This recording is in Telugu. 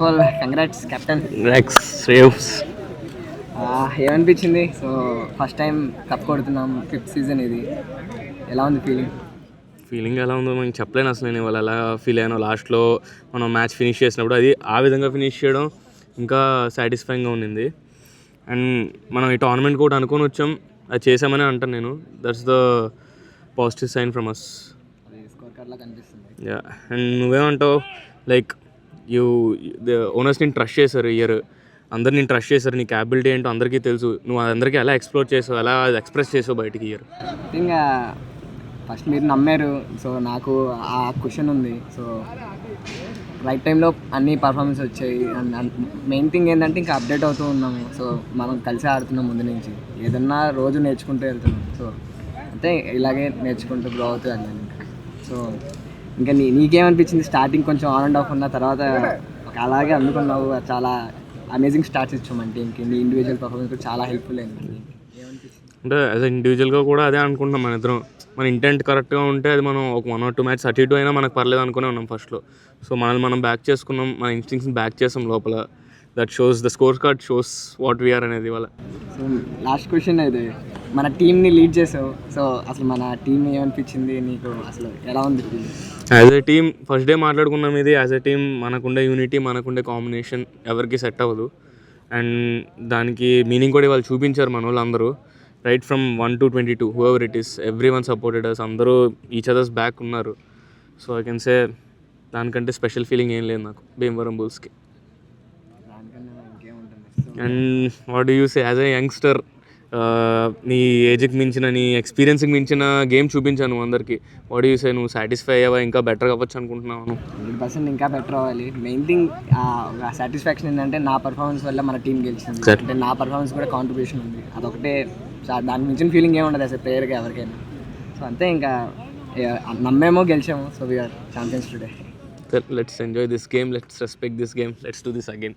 Of all congrats captain. Shreyas ఏమనిపించింది? సో ఫస్ట్ టైం కప్ కొడుతున్నాం, 5th సీజన్ ఇది. ఎలా ఉంది ఫీలింగ్ ఎలా ఉందో మనం చెప్పలేను అసలు. నేను ఇవాళ ఎలా ఫీల్ అయ్యానో లాస్ట్లో మనం మ్యాచ్ ఫినిష్ చేసినప్పుడు, అది ఆ విధంగా ఫినిష్ చేయడం ఇంకా సాటిస్ఫైయింగ్గా ఉండింది. అండ్ మనం ఈ టోర్నమెంట్ కూడా అనుకొని వచ్చాం, అది చేసామని అంటాను నేను. That's the positive sign from us. Yeah. And నువ్వేమంటావు? లైక్ ఓనర్స్ నేను ట్రస్ట్ చేశారు ఇయర్, అందరు నేను ట్రస్ట్ చేశారు. నీ క్యాపబిలిటీ ఏంటో అందరికీ తెలుసు. నువ్వు అందరికీ ఎలా ఎక్స్ప్లోర్ చేసావు, ఎలా ఎక్స్ప్రెస్ చేసావు బయటికి ఇయర్? ఇంకా ఫస్ట్ మీరు నమ్మారు, సో నాకు ఆ క్వశ్చన్ ఉంది. సో రైట్ టైంలో అన్ని పర్ఫార్మెన్స్ వచ్చాయి. అండ్ మెయిన్ థింగ్ ఏంటంటే ఇంకా అప్డేట్ అవుతూ ఉన్నాము. సో మనం కలిసి ఆడుతున్నాం ముందు నుంచి, ఏదన్నా రోజు నేర్చుకుంటూ వెళ్తున్నాం. సో అంటే ఇలాగే నేర్చుకుంటూ గ్రో అవుతూ వెళ్ళాను. సో ఇంకా నీకేమనిపించింది? స్టార్టింగ్ కొంచెం ఆన్ అండ్ ఆఫ్ ఉన్న తర్వాత అలాగే అందుకున్నావు. చాలా అమేజింగ్ స్టార్ట్స్ ఇచ్చాం మన టీంకి. నీ ఇండివిజువల్ పర్ఫార్మెన్స్ కూడా చాలా హెల్ప్ఫుల్ అయింది. అంటే యాజ్ ఇండివిజువల్గా కూడా అదే అనుకుంటున్నాం మన ఇద్దరం. మన ఇంటెంట్ కరెక్ట్గా ఉంటే అది మనం ఒక 1 or 2 మ్యాచ్ అటు ఇటు అయినా మనకు పర్లేదు అనుకునే ఉన్నాం ఫస్ట్లో. సో మనల్ని మనం బ్యాక్ చేసుకున్నాం, మన ఇన్స్టింక్ట్స్ని బ్యాక్ చేసాం లోపల. That shows, the score card shows what we are అనేది ఇవాళ. సో లాస్ట్ క్వశ్చన్ అయితే, మన టీంని లీడ్ చేసావు. సో అసలు మన టీం ఏమనిపించింది నీకు? అసలు ఎలా ఉంది as a team? First day మాట్లాడుకున్నాం ఇది. యాజ్ ఎ టీమ్ మనకుండే యూనిటీ, మనకుండే కాంబినేషన్ ఎవరికి సెట్ అవ్వదు. అండ్ దానికి మీనింగ్ కూడా వాళ్ళు చూపించారు మన వాళ్ళందరూ. Right from 1 to 22, whoever it is, everyone supported us. అందరూ ఈచ్ అదర్స్ బ్యాక్ ఉన్నారు. సో ఐ కెన్ సే దానికంటే స్పెషల్ ఫీలింగ్ ఏం లేదు నాకు భీమవరం బుల్స్కి. And what do you say as a youngster? నీ ఏజ్కి మించిన, నీ ఎక్స్పీరియన్స్కి మించిన గేమ్ చూపించాను అందరికీ. వాట్ డూ యూ సే? నువ్వు సాటిస్ఫై అయ్యావా? ఇంకా బెటర్గా అవ్వచ్చు అనుకుంటున్నాను. 100% ఇంకా బెటర్ అవ్వాలి. మెయిన్ థింగ్ సాటిస్ఫాక్షన్ ఏంటంటే నా పర్ఫార్మెన్స్ వల్ల మన టీం గెలిచింది. అంటే నా పర్ఫార్మెన్స్ కూడా కాంట్రిబ్యూషన్ ఉంది. అదొకటే, దాని మించిన ఫీలింగ్ ఏముండదు అసలు ప్లేయర్గా ఎవరికైనా. సో అంతే, ఇంకా నమ్మేమో గెలిచాము. So we are champions today. Let's enjoy this game, let's respect this game, let's do this again.